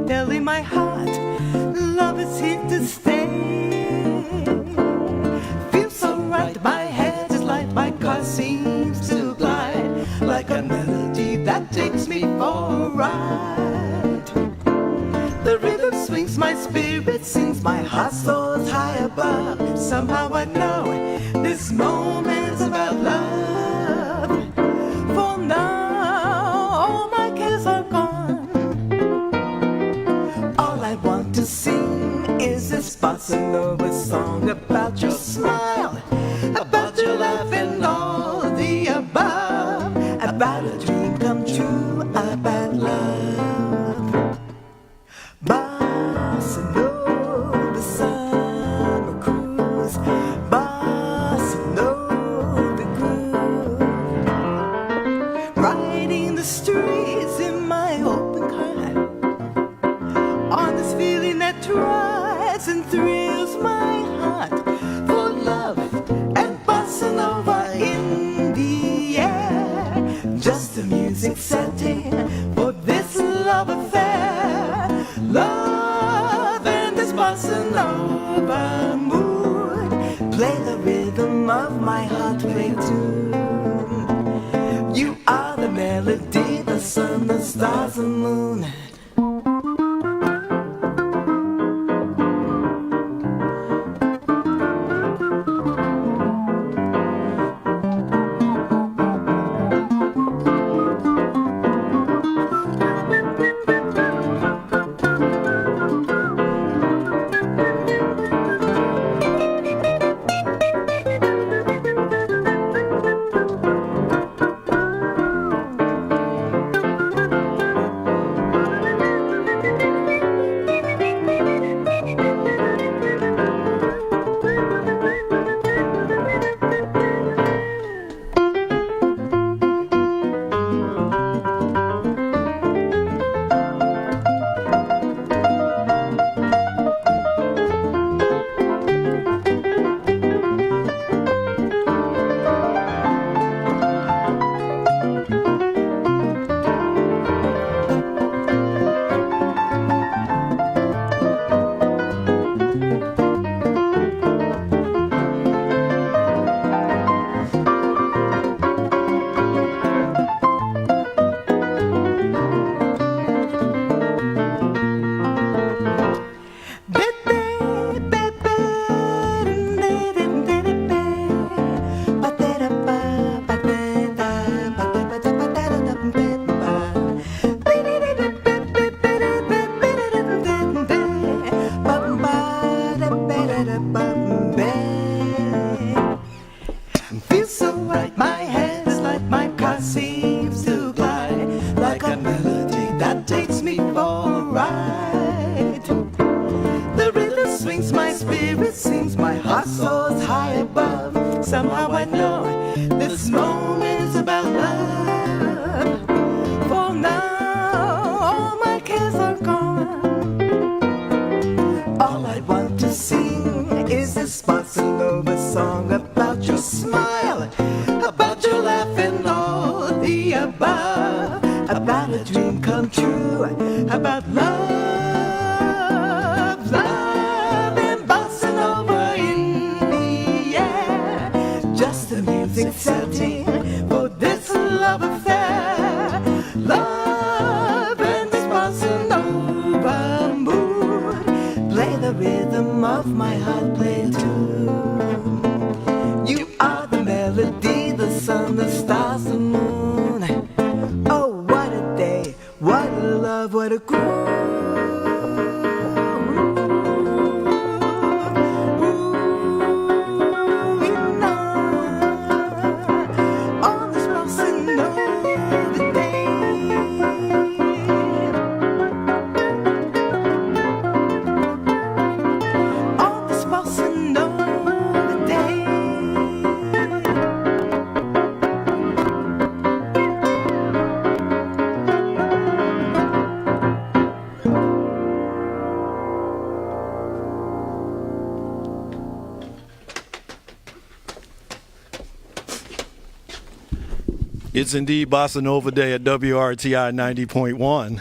telling my heart love is here to stay. Feels so right, my head is light, my car seems to glide like a melody that takes me for a ride. The rhythm swings, my spirit sings, my heart soars high above. Somehow I know this moment's about love. For now, all my cares are gone. All I want to sing is this bossa nova song about your smile, about your laugh and all the above, about a dream come true, about love. Bossa nova summer cruise, bossa nova groove, riding the streets in my open car, on this feeling that tries and thrills my heart, for love and bossa nova in the air, just the music setting for this love affair. Love and this bossa nova mood, play the rhythm of my heart, play tune. You are the melody, the sun, the stars, the moon. Feels so right, my head is light, my car seems to glide like a melody that takes me for a ride. The rhythm swings, my spirit sings, my heart soars high above. Somehow I know this moment is about love. For now, all my cares are gone. All I want to sing is this bossa nova song about your smile, about your laugh and all the above, about a dream come true, about love, love and bossa nova in the air, just the music setting for this love affair. Love and this bossa nova mood, play the rhythm of my heart, play tune. You are the melody, the sun, the stars, the moon. Oh, what a day, what a love, what a groove. On this bossa nova day, on this bossa nova day. It's indeed Bossa Nova Day at WRTI 90.1.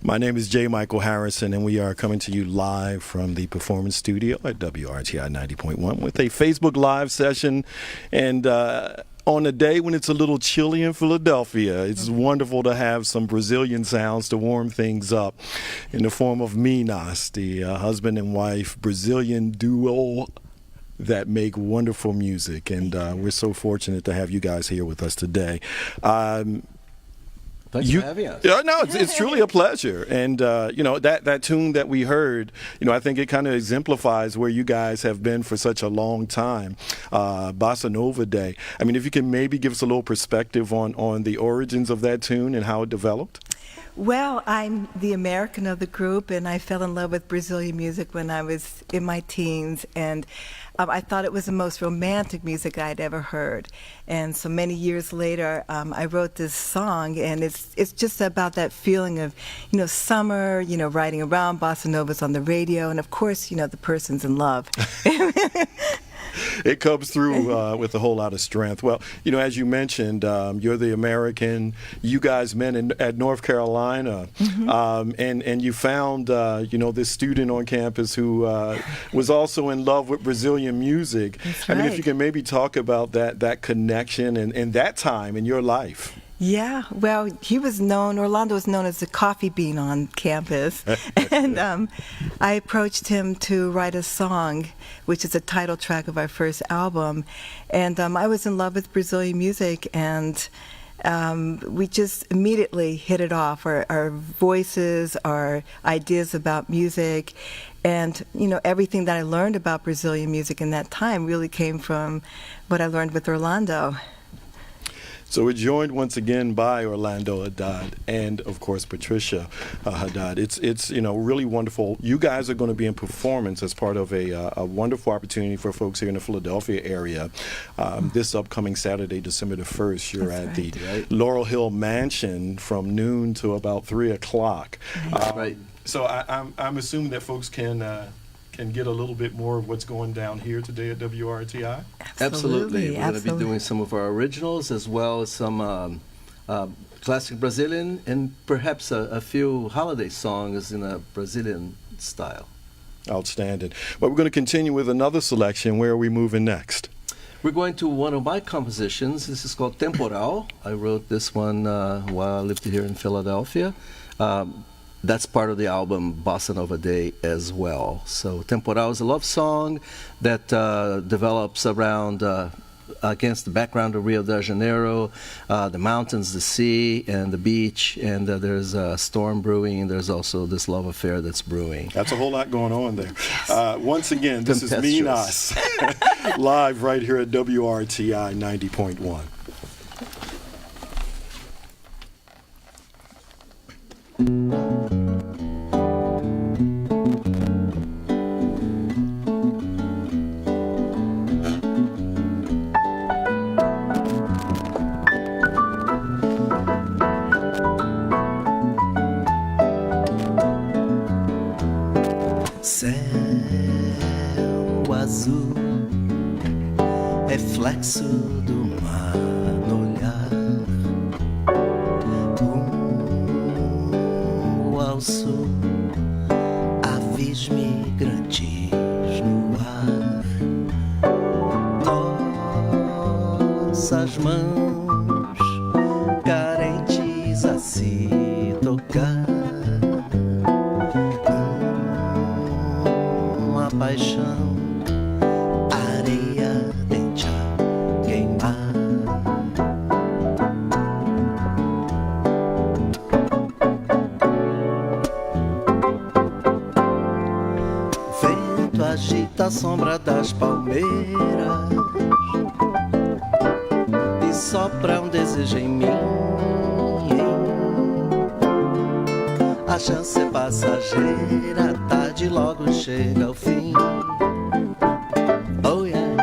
My name is J. Michael Harrison, and we are coming to you live from the Performance Studio at WRTI 90.1 with a Facebook Live session. And on a day when it's a little chilly in Philadelphia, it's wonderful to have some Brazilian sounds to warm things up in the form of Minas, the husband and wife Brazilian duo that make wonderful music, and we're so fortunate to have you guys here with us today. Thanks for having us. Yeah, no, it's truly a pleasure. And that tune that we heard, I think it kind of exemplifies where you guys have been for such a long time. Bossa Nova Day. I mean, if you can maybe give us a little perspective on the origins of that tune and how it developed. Well, I'm the American of the group, and I fell in love with Brazilian music when I was in my teens, and I thought it was the most romantic music I'd ever heard. And so many years later, I wrote this song, and it's just about that feeling of, summer, riding around, bossa novas on the radio, and of course, the person's in love. It comes through with a whole lot of strength. Well, as you mentioned, you're the American. You guys met at North Carolina, and you found, this student on campus who was also in love with Brazilian music. That's I mean, right. if you can maybe talk about that connection and that time in your life. Yeah, well, Orlando was known as the coffee bean on campus. And I approached him to write a song, which is a title track of our first album. And I was in love with Brazilian music, and we just immediately hit it off. Our voices, our ideas about music, and, everything that I learned about Brazilian music in that time really came from what I learned with Orlando. So we're joined once again by Orlando Haddad and, of course, Patricia Haddad. It's really wonderful. You guys are going to be in performance as part of a wonderful opportunity for folks here in the Philadelphia area. This upcoming Saturday, December the 1st, you're That's at right. the Laurel Hill Mansion from noon to about 3 o'clock. That's right. So I'm assuming that folks can get a little bit more of what's going down here today at WRTI? Absolutely. We're going to be doing some of our originals as well as some classic Brazilian and perhaps a few holiday songs in a Brazilian style. Outstanding. Well, we're going to continue with another selection. Where are we moving next? We're going to one of my compositions. This is called Temporal. I wrote this one while I lived here in Philadelphia. That's part of the album Bossa Nova Day as well. So Temporal is a love song that develops around against the background of Rio de Janeiro, the mountains, the sea, and the beach, and there's a storm brewing, and there's also this love affair that's brewing. That's a whole lot going on there. Once again, this is Tempestuous. Minas, live right here at WRTI 90.1. Céu azul, reflexo do mar no olhar, ao sul, aves migrantes no ar, nossas mãos carentes a se tocar. Paixão, areia ardente a queimar. Vento agita a sombra das palmeiras e sopra um desejo em mim. A chance é passageira, a tarde logo chega ao fim. Oh yeah.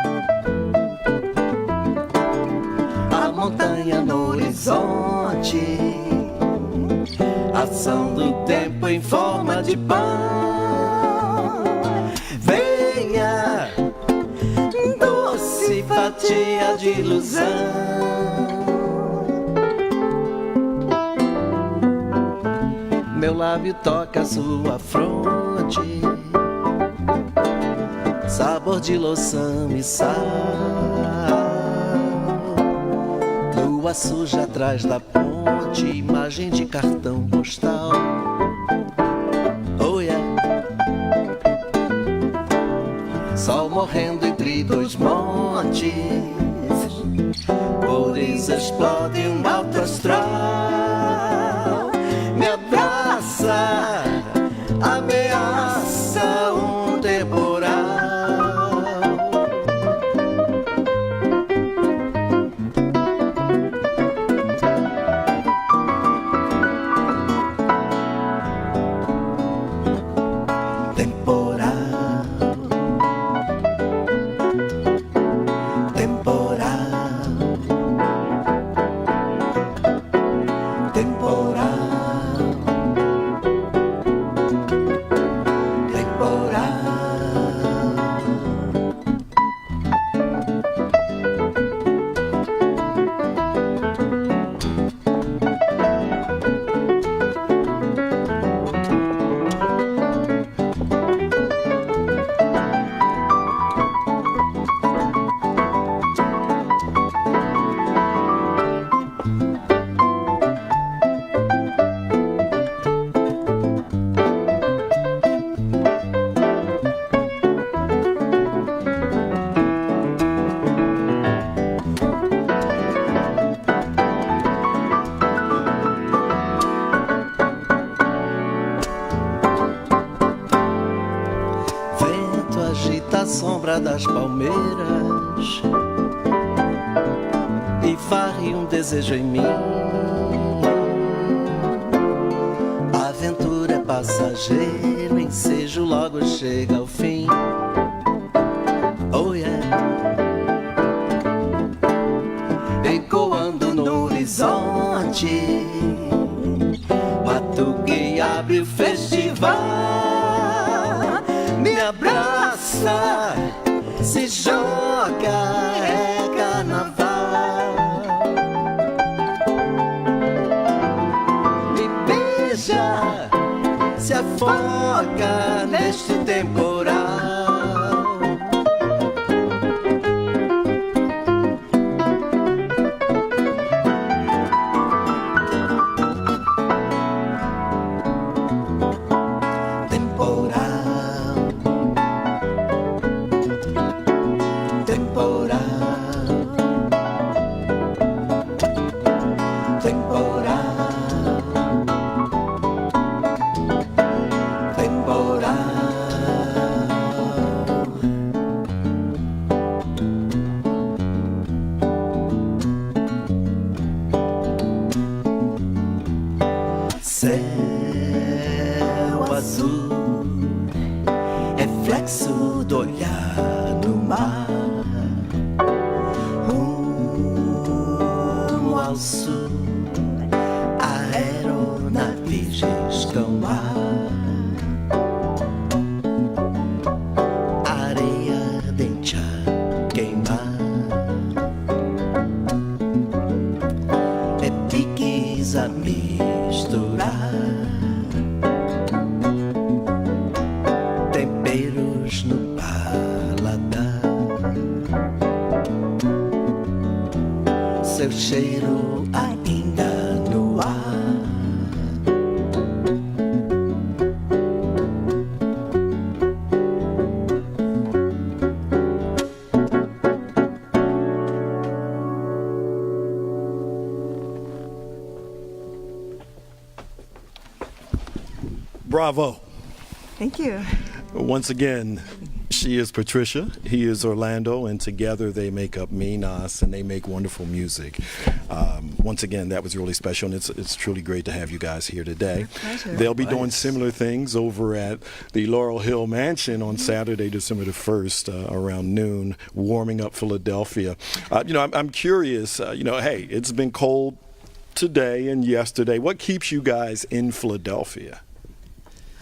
A montanha no horizonte, ação do tempo em forma de pão. Venha, doce fatia de ilusão. meu lábio toca a sua fronte, sabor de loção e sal, lua suja atrás da ponte, imagem de cartão postal. Oh yeah. Sol morrendo entre dois montes, cores explodem um alto astral. Me abraça, ameaça um temporal. Sombra das palmeiras e varre um desejo em mim. A aventura é passageiro, ensejo logo chega ao fim. Oh yeah. Ecoando no horizonte, batuque abre o festival. Me abraça, se joga, é carnaval. Me beija, se afoga neste temporal. Céu azul, reflexo do olhar no mar, rumo ao sul, aeronaves riscam ar, areia ardente a queimar, é piques a misturar. Temperos no paladar, seu cheiro ainda no ar. Bravo. Thank you. Once again, she is Patricia, he is Orlando, and together they make up Minas, and they make wonderful music. Once again, that was really special, and it's truly great to have you guys here today. Pleasure. They'll be doing similar things over at the Laurel Hill Mansion on Saturday, December the 1st, around noon, warming up Philadelphia. I'm curious, hey, it's been cold today and yesterday. What keeps you guys in Philadelphia?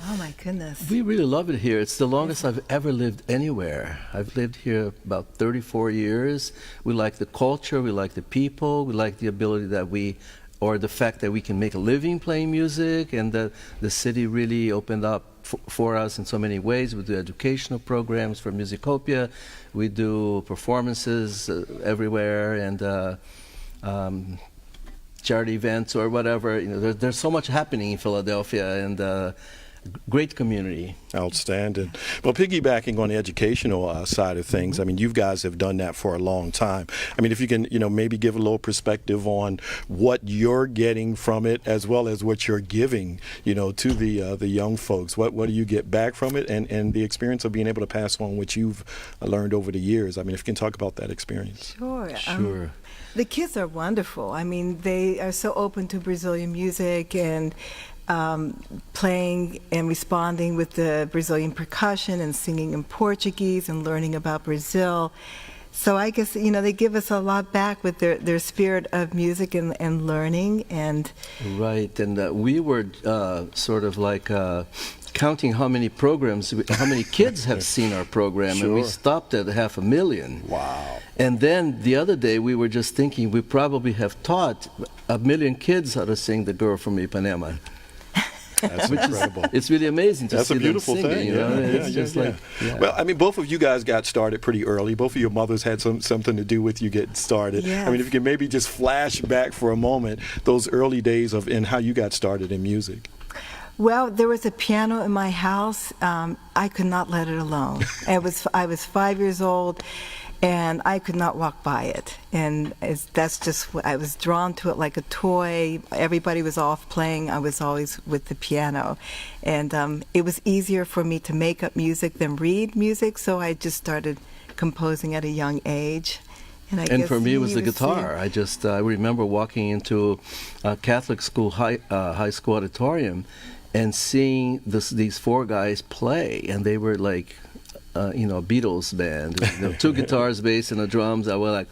Oh my goodness. We really love it here. It's the longest I've ever lived anywhere. I've lived here about 34 years. We like the culture, we like the people, we like the ability that we or the fact that we can make a living playing music, and the city really opened up for us in so many ways. We do educational programs for Musicopia, we do performances everywhere, and charity events or whatever. You know, there's so much happening in Philadelphia, and great community. Outstanding. Well, piggybacking on the educational side of things, I mean, you guys have done that for a long time. I mean, if you can, maybe give a little perspective on what you're getting from it, as well as what you're giving, to the young folks. What do you get back from it, and the experience of being able to pass on what you've learned over the years? I mean, if you can talk about that experience. Sure. Sure. The kids are wonderful. I mean, they are so open to Brazilian music and playing and responding with the Brazilian percussion and singing in Portuguese and learning about Brazil. So I guess, they give us a lot back with their spirit of music and learning. And Right, and we were sort of like counting how many kids have seen our program, Sure. and we stopped at 500,000. Wow. And then the other day we were just thinking we probably have taught 1 million kids how to sing The Girl from Ipanema. That's incredible. It's really amazing to That's see a beautiful them singing. thing. It's just like, yeah. Well, I mean, both of you guys got started pretty early. Both of your mothers had something to do with you getting started. Yes. I mean, if you can maybe just flash back for a moment those early days and how you got started in music. Well, there was a piano in my house. I could not let it alone. I was 5 years old, and I could not walk by it. And that's just I was drawn to it like a toy. Everybody was off playing. I was always with the piano, and it was easier for me to make up music than read music. So I just started composing at a young age. And for me, it was the guitar. I remember walking into a Catholic school high school auditorium and seeing these four guys play, and they were like, a Beatles band. 2 guitars, bass, and the drums. I was like,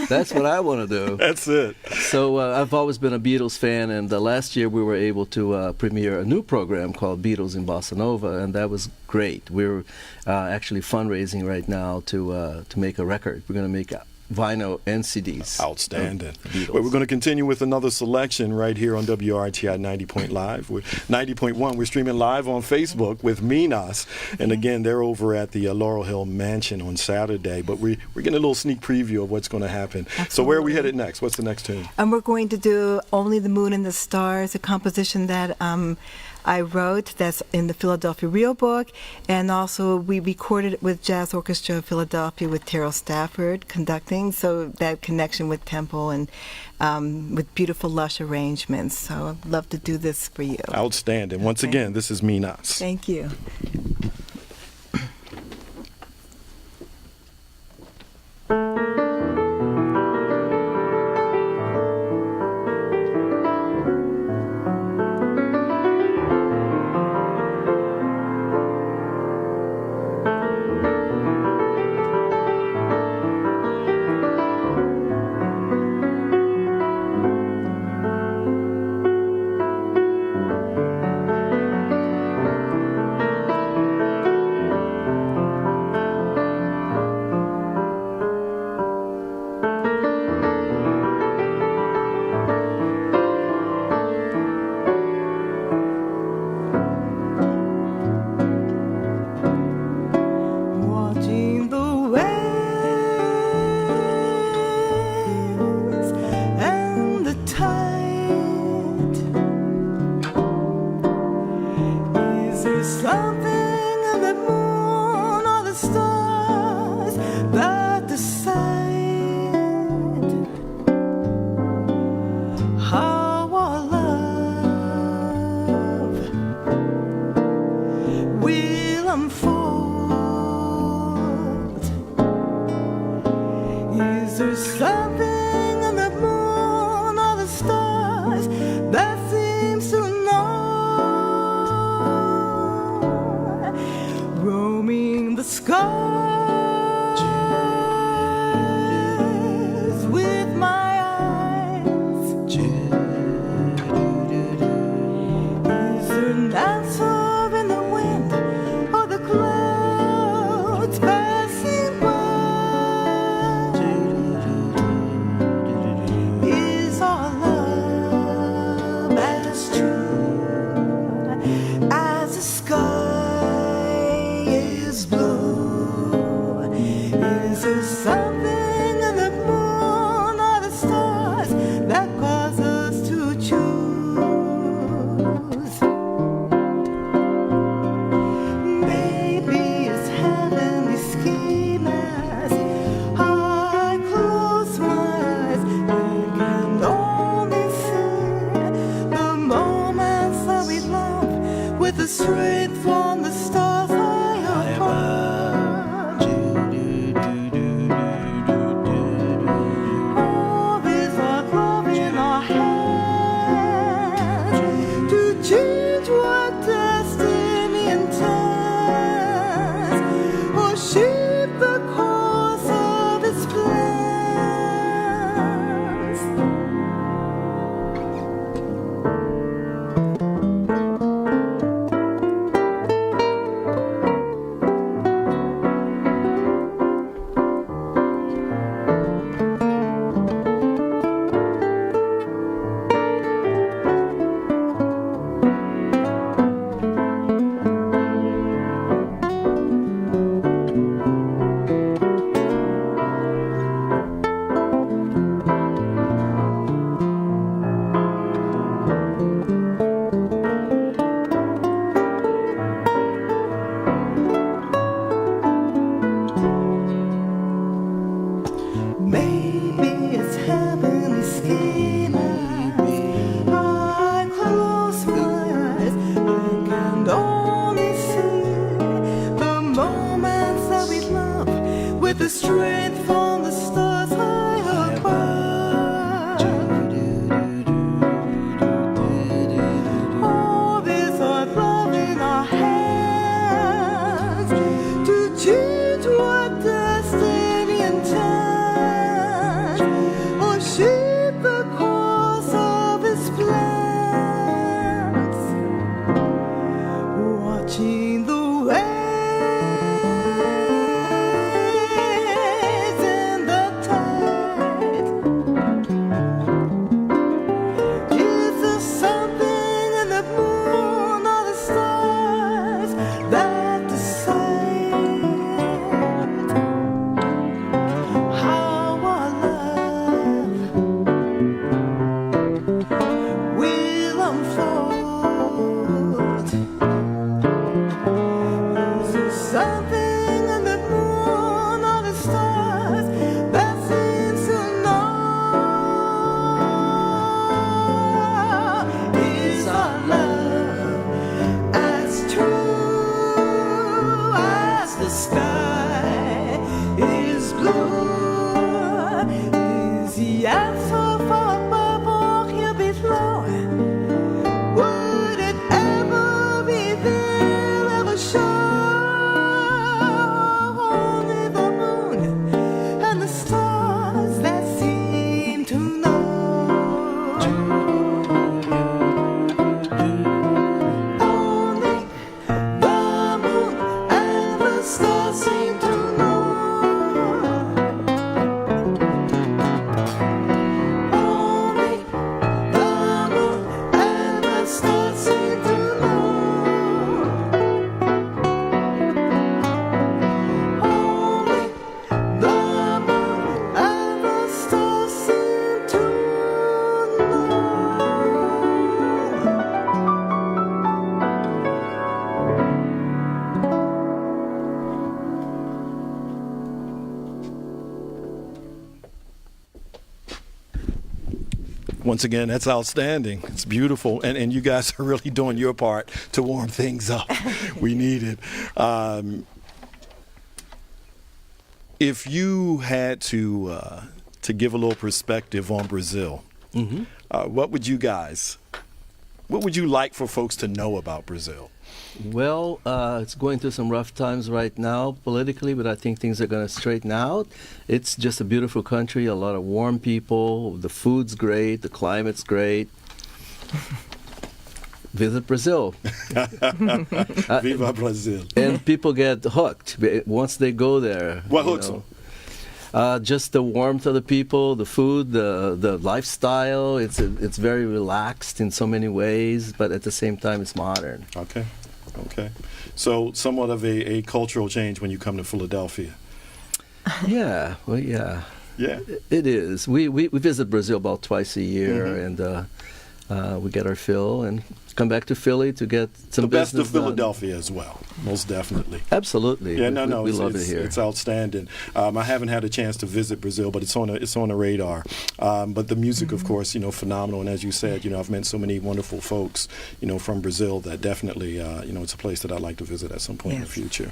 that's what I want to do. That's it. So I've always been a Beatles fan, and last year we were able to premiere a new program called Beatles in Bossa Nova, and that was great. We're actually fundraising right now to make a record. We're going to make vinyl and CDs. Outstanding. Well, we're going to continue with another selection right here on WRTI 90.1. We're streaming live on Facebook with Minas, and again, they're over at the Laurel Hill Mansion on Saturday. But we're getting a little sneak preview of what's going to happen. Absolutely. So where are we headed next? What's the next tune? We're going to do Only the Moon and the Stars, a composition that I wrote that's in the Philadelphia Real Book, and also we recorded it with Jazz Orchestra of Philadelphia with Terrell Stafford conducting, so that connection with tempo and with beautiful, lush arrangements. So I'd love to do this for you. Outstanding. Once again, this is Minas. Thank you. Watching the waves and the tide, is there something in the moon or the stars that decide how our love will unfold? Is there something in the moon or the stars that seems to know strength from the stars high above. All this our love in our hands to change what destiny intends, or shape the course of its plans. Maybe it's heavenly scheming. I close my eyes, I can only see the moments that we love with the strength from the stars high above. All this our love in our hands to change what destiny intends, or shape the course of its plans. Watching the waves and the tide. Is there something in the moon or the stars that decide how our love will unfold? Is there something in the moon or the stars that seems to know? Is our love as true as the sky is blue? Is the answer far above or here below? Would it ever reveal, ever show? Only the moon and the stars that seem to know. Only the moon and the stars seem to know. Only the moon and the stars seem to know. Only the moon and the stars seem to know. Once again, that's outstanding. It's beautiful. And you guys are really doing your part to warm things up. We need it. If you had to give a little perspective on Brazil, what would you like for folks to know about Brazil? Well, it's going through some rough times right now politically, but I think things are going to straighten out. It's just a beautiful country, a lot of warm people. The food's great, the climate's great. Visit Brazil. Viva Brazil. And people get hooked once they go there. What you hooks know. them? Just the warmth of the people, the food, the lifestyle. It's very relaxed in so many ways, but at the same time, it's modern. Okay. So somewhat of a cultural change when you come to Philadelphia. Yeah, well, yeah. Yeah. It is. We visit Brazil about twice a year, and we get our fill, and come back to Philly to get some The best business of done. Philadelphia as well, most definitely. Absolutely. Yeah, no, We it's, love it's, it here. it's outstanding. I haven't had a chance to visit Brazil, but it's on the radar. But the music, of course, phenomenal. And as you said, I've met so many wonderful folks, from Brazil that definitely, it's a place that I'd like to visit at some point in the Yes. future.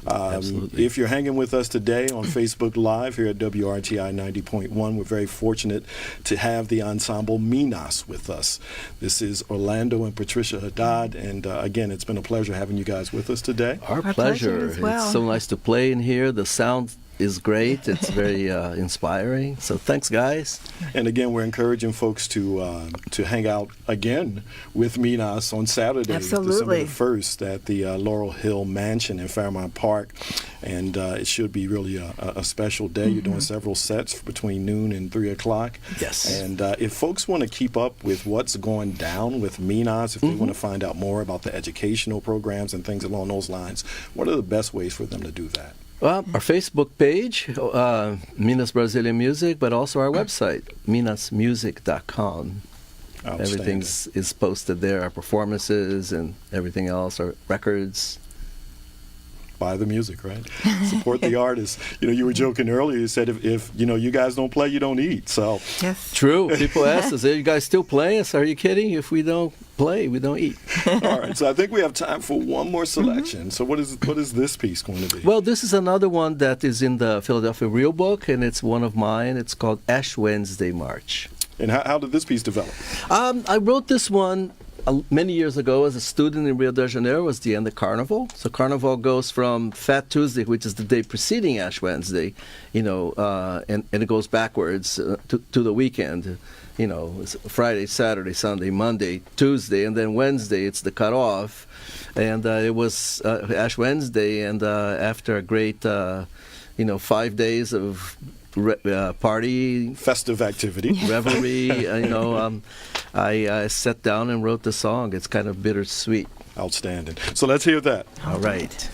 Absolutely. If you're hanging with us today on Facebook Live here at WRTI 90.1, we're very fortunate to have the ensemble Minas with us. This is Orlando and Patricia Haddad, and again, it's been a pleasure having you guys with us today. Our Our pleasure. pleasure as well. It's so nice to play in here. The sound is great. It's very inspiring. So thanks, guys. And again, we're encouraging folks to hang out again with Minas on Saturday, Absolutely. December the 1st, at the Laurel Hill Mansion in Fairmount Park. And it should be really a special day. You're doing several sets between noon and 3 o'clock. Yes. And if folks want to keep up with what's going down with Minas, if they want to find out more about the educational programs and things along those lines, what are the best ways for them to do that? Well, our Facebook page, Minas Brazilian Music, but also our website, minasmusic.com. Outstanding. Everything is posted there, our performances and everything else, our records. Buy the music, right? Support the artists. You were joking earlier. You said if you guys don't play, you don't eat. So Yes. True. People ask us, are you guys still playing? Are you kidding? If we don't play, we don't eat. all right. So I think we have time for one more selection. So what is this piece going to be? Well, this is another one that is in the Philadelphia Real Book, and it's one of mine. It's called Ash Wednesday March. And how did this piece develop? I wrote this one many years ago as a student in Rio de Janeiro. It was the end of Carnival. So Carnival goes from Fat Tuesday, which is the day preceding Ash Wednesday, and it goes backwards to the weekend. It's Friday, Saturday, Sunday, Monday, Tuesday, and then Wednesday it's the cutoff. And it was Ash Wednesday, and after a great, 5 days of party, Festive activity. revelry, I sat down and wrote the song. It's kind of bittersweet. Outstanding. So let's hear that. All right.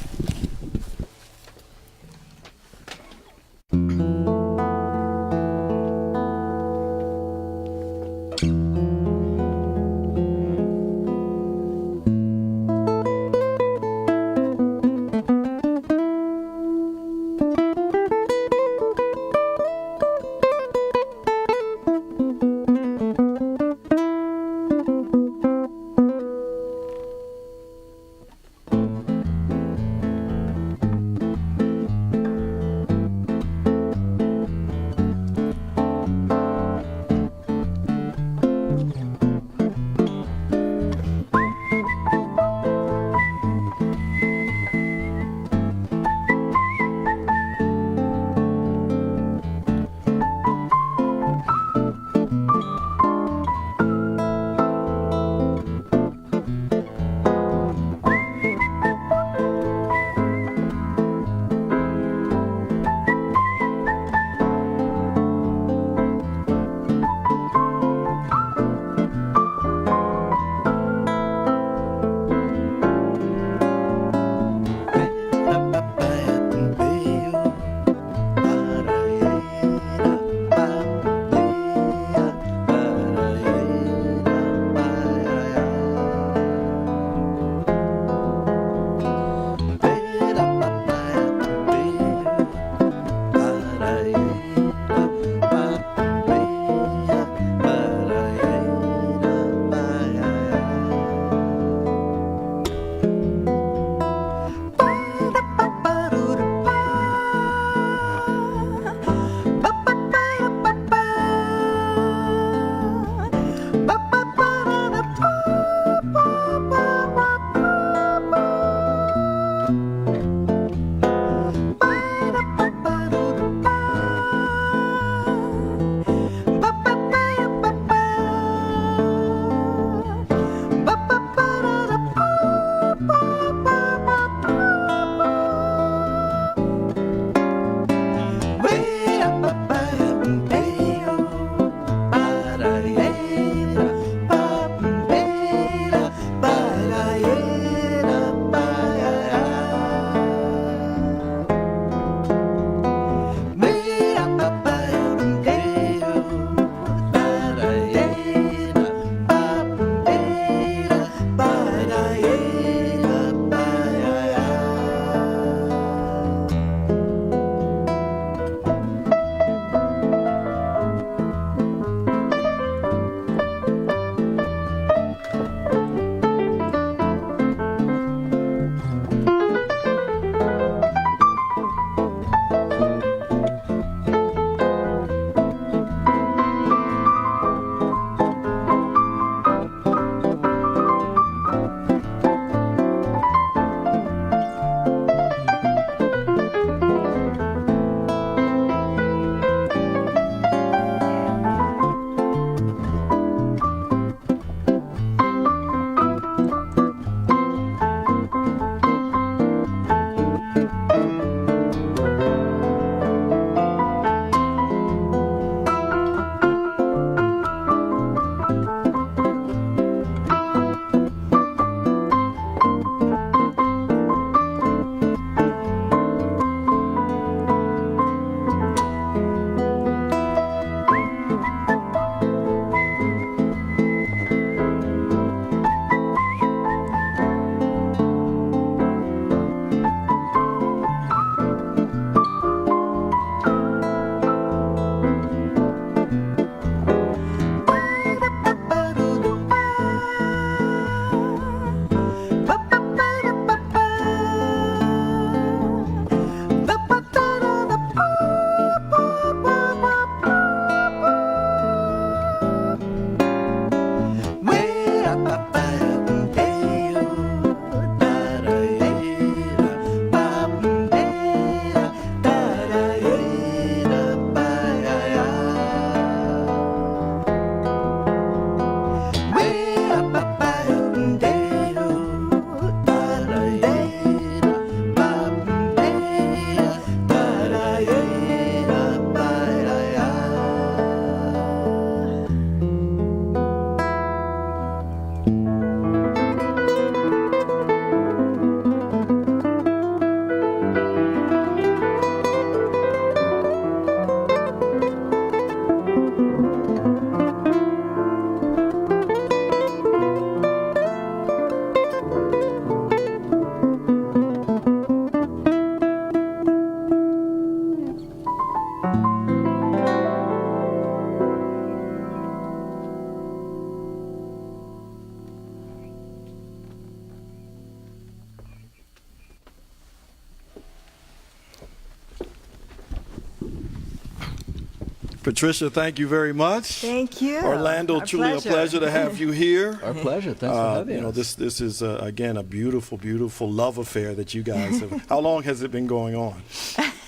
Patricia, thank you very much. Thank you. Orlando, Our truly a pleasure to have you here. Our pleasure. Thanks for having us. This is again a beautiful, beautiful love affair that you guys have. How long has it been going on?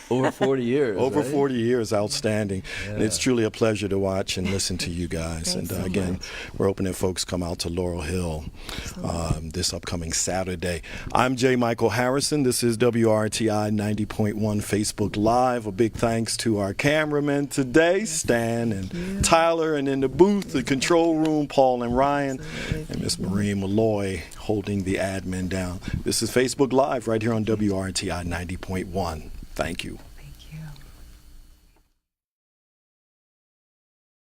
Over 40 years. Over right? 40 years, outstanding. And it's truly a pleasure to watch and listen to you guys. Thanks And so again, much. we're hoping that folks come out to Laurel Hill this upcoming Saturday. I'm J. Michael Harrison. This is WRTI 90.1 Facebook Live. A big thanks to our cameramen today, Stan and Tyler, and in the booth, the control room, Paul and Ryan, and Miss Maureen Malloy holding the admin down. This is Facebook Live right here on WRTI 90.1. Thank you.